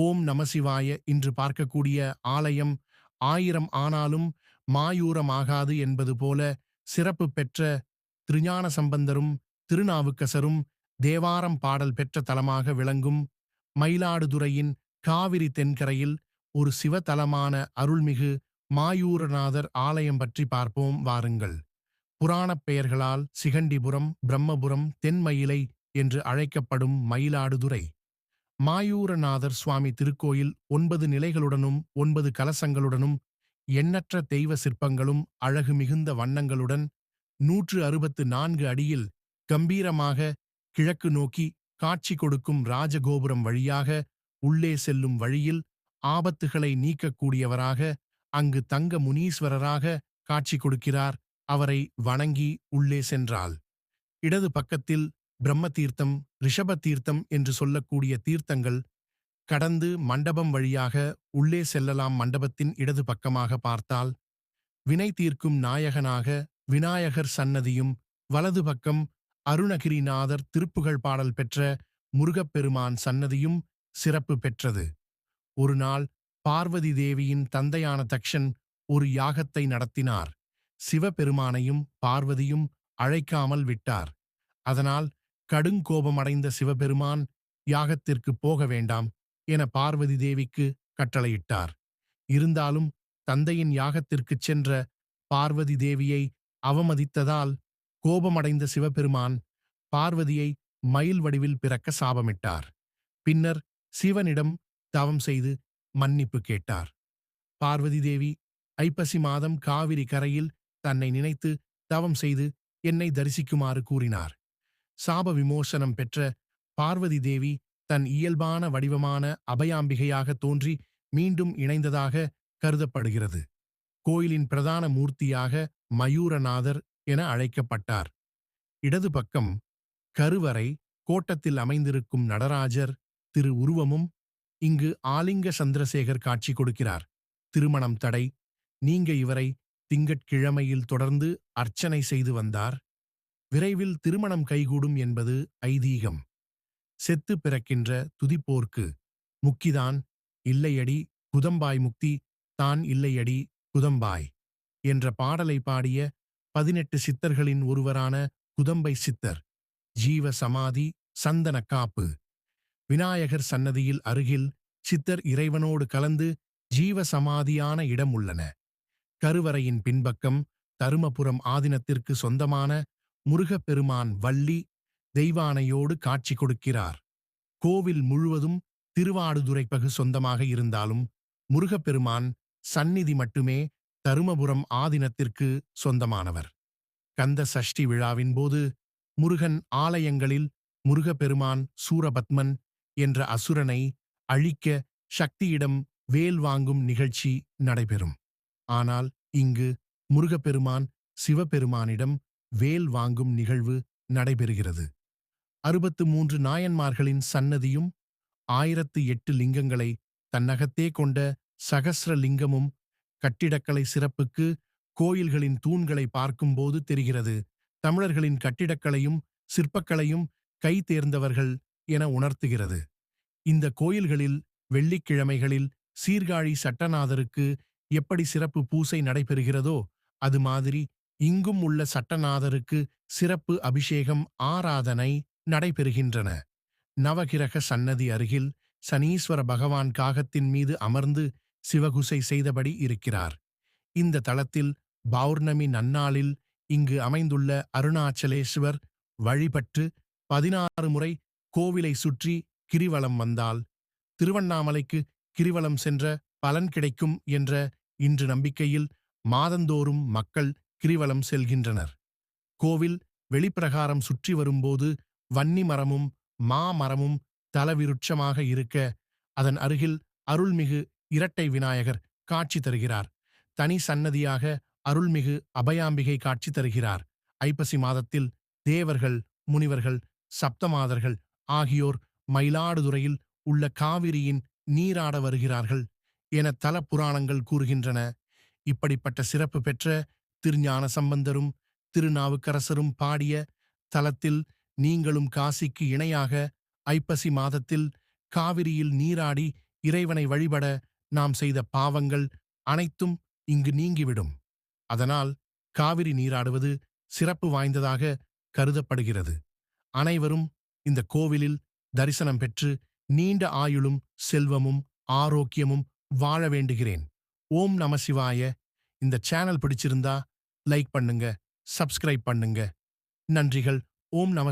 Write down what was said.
ஓம் நமசிவாய. இன்று பார்க்கக்கூடிய ஆலயம் 1000 ஆனாலும் மாயூரமாகாது என்பது போல சிறப்பு பெற்ற திருஞான சம்பந்தரும் திருநாவுக்கசரும் தேவாரம் பாடல் பெற்ற தலமாக விளங்கும் மயிலாடுதுறையின் காவிரி தென்கரையில் ஒரு சிவத்தலமான அருள்மிகு மாயூரநாதர் ஆலயம் பற்றி பார்ப்போம் வாருங்கள். புராணப் பெயர்களால் சிகண்டிபுரம், பிரம்மபுரம், தென்மயிலை என்று அழைக்கப்படும் மயிலாடுதுறை மாயூரநாதர் சுவாமி திருக்கோயில் 9 நிலைகளுடனும் 9 கலசங்களுடனும் எண்ணற்ற தெய்வ சிற்பங்களும் அழகு மிகுந்த வண்ணங்களுடன் 164 அடியில் கம்பீரமாக கிழக்கு நோக்கி காட்சி கொடுக்கும் ராஜகோபுரம் வழியாக உள்ளே செல்லும் வழியில் ஆபத்துகளை நீக்கக்கூடியவராக அங்கு தங்க முனீஸ்வரராக காட்சி கொடுக்கிறார். அவரை வணங்கி உள்ளே சென்றால் இடது பக்கத்தில் பிரம்ம தீர்த்தம், ரிஷப தீர்த்தம் என்று சொல்லக்கூடிய தீர்த்தங்கள் கடந்து மண்டபம் வழியாக உள்ளே செல்லலாம். மண்டபத்தின் இடது பக்கமாக பார்த்தால் வினை தீர்க்கும் நாயகனாக விநாயகர் சன்னதியும், வலது பக்கம் அருணகிரிநாதர் திருப்புகழ் பாடல் பெற்ற முருகப்பெருமான் சன்னதியும் சிறப்பு பெற்றது. ஒரு நாள் பார்வதி தேவியின் தந்தையான தக்ஷன் ஒரு யாகத்தை நடத்தினார். சிவபெருமானையும் பார்வதியும் அழைக்காமல் விட்டார். அதனால் கடுங்கோபமடைந்த சிவபெருமான் யாகத்திற்கு போக வேண்டாம் என பார்வதி தேவிக்கு கட்டளையிட்டார். இருந்தாலும் தந்தையின் யாகத்திற்குச் சென்ற பார்வதி தேவியை அவமதித்ததால் கோபமடைந்த சிவபெருமான் பார்வதியை மயில் வடிவில் பிறக்க சாபமிட்டார். பின்னர் சிவனிடம் தவம் செய்து மன்னிப்பு கேட்டார். பார்வதி தேவி ஐப்பசி மாதம் காவிரி கரையில் தன்னை நினைத்து தவம் செய்து என்னை தரிசிக்குமாறு கூறினார். சாப விமோசனம் பெற்ற பார்வதி தேவி தன் இயல்பான வடிவமான அபயாம்பிகையாக தோன்றி மீண்டும் இணைந்ததாக கருதப்படுகிறது. கோயிலின் பிரதான மூர்த்தியாக மயூரநாதர் என அழைக்கப்பட்டார். இடது பக்கம் கருவறை கோட்டத்தில் அமைந்திருக்கும் நடராஜர் திரு உருவமும் இங்கு ஆலிங்க சந்திரசேகர் காட்சி கொடுக்கிறார். திருமணம் தடை நீங்க இவரை திங்கட்கிழமையில் தொடர்ந்து அர்ச்சனை செய்து வந்தார். விரைவில் திருமணம் கைகூடும் என்பது ஐதீகம். செத்து பிறக்கின்ற துதிப்போர்க்கு முக்கிதான் இல்லையடி குதம்பாய், முக்தி தான் இல்லையடி குதம்பாய் என்ற பாடலை பாடிய 18 சித்தர்களின் ஒருவரான குதம்பை சித்தர் ஜீவ சமாதி சந்தன காப்பு. விநாயகர் சன்னதியில் அருகில் சித்தர் இறைவனோடு கலந்து ஜீவ சமாதியான இடம் உள்ளன. கருவறையின் பின்பக்கம் தருமபுரம் ஆதீனத்திற்கு சொந்தமான முருகப்பெருமான் வள்ளி தெய்வானையோடு காட்சி கொடுக்கிறார். கோவில் முழுவதும் திருவாடுதுறைப்பகு சொந்தமாக இருந்தாலும் முருகப்பெருமான் சந்நிதி மட்டுமே தருமபுரம் ஆதீனத்திற்கு சொந்தமானவர். கந்த சஷ்டி விழாவின் போது முருகன் ஆலயங்களில் முருகப்பெருமான் சூரபத்மன் என்ற அசுரனை அழிக்க சக்தியிடம் வேல் வாங்கும் நிகழ்ச்சி நடைபெறும். ஆனால் இங்கு முருகப்பெருமான் சிவபெருமானிடம் வேல் வாங்கும் நிகழ்வு நடைபெறுகிறது. 63 நாயன்மார்களின் சன்னதியும் 1008 லிங்கங்களை தன்னகத்தே கொண்ட சகஸ்ர லிங்கமும் கட்டிடக்கலை சிறப்புக்கு கோயில்களின் தூண்களை பார்க்கும்போது தெரிகிறது. தமிழர்களின் கட்டிடக்கலையும் சிற்பக்கலையும் கை தேர்ந்தவர்கள் என உணர்த்துகிறது. இந்த கோயில்களில் வெள்ளிக்கிழமைகளில் சீர்காழி சட்டநாதருக்கு எப்படி சிறப்பு பூசை நடைபெறுகிறதோ அது மாதிரி இங்கும் உள்ள சட்டநாதருக்கு சிறப்பு அபிஷேகம் ஆராதனை நடைபெறுகின்றன. நவகிரக சன்னதி அருகில் சனீஸ்வர பகவான் காகத்தின் மீது அமர்ந்து சிவகுசை செய்தபடி இருக்கிறார். இந்த தலத்தில் பௌர்ணமி நன்னாளில் இங்கு அமைந்துள்ள அருணாச்சலேஸ்வர் வழிபட்டு 16 முறை கோவிலை சுற்றி கிரிவலம் வந்தால் திருவண்ணாமலைக்கு கிரிவலம் சென்ற பலன் கிடைக்கும் என்ற இன்று நம்பிக்கையில் மாதந்தோறும் மக்கள் கிரிவலம் செல்கின்றனர். கோவில் வெளிப்பிரகாரம் சுற்றி வரும்போது வன்னி மரமும் மாமரமும் தலவிருட்சமாக இருக்க அதன் அருகில் அருள்மிகு இரட்டை விநாயகர் காட்சி தருகிறார். தனி சன்னதியாக அருள்மிகு அபயாம்பிகை காட்சி தருகிறார். ஐப்பசி மாதத்தில் தேவர்கள், முனிவர்கள், சப்தமாதர்கள் ஆகியோர் மயிலாடுதுறையில் உள்ள காவிரியின் நீராட வருகிறார்கள் என தல புராணங்கள் கூறுகின்றன. இப்படிப்பட்ட சிறப்பு பெற்ற திருஞான சம்பந்தரும் திருநாவுக்கரசரும் பாடிய தலத்தில் நீங்களும் காசிக்கு இணையாக ஐப்பசி மாதத்தில் காவிரியில் நீராடி இறைவனை வழிபட நாம் செய்த பாவங்கள் அனைத்தும் இங்கு நீங்கிவிடும். அதனால் காவிரி நீராடுவது சிறப்பு வாய்ந்ததாக கருதப்படுகிறது. அனைவரும் இந்த கோவிலில் தரிசனம் பெற்று நீண்ட ஆயுளும் செல்வமும் ஆரோக்கியமும் வாழ வேண்டுகிறேன். ஓம் நம சிவாய. இந்த சேனல் பிடிச்சிருந்தா லைக் பண்ணுங்க, சப்ஸ்கிரைப் பண்ணுங்க. நன்றிகள். ஓம் நம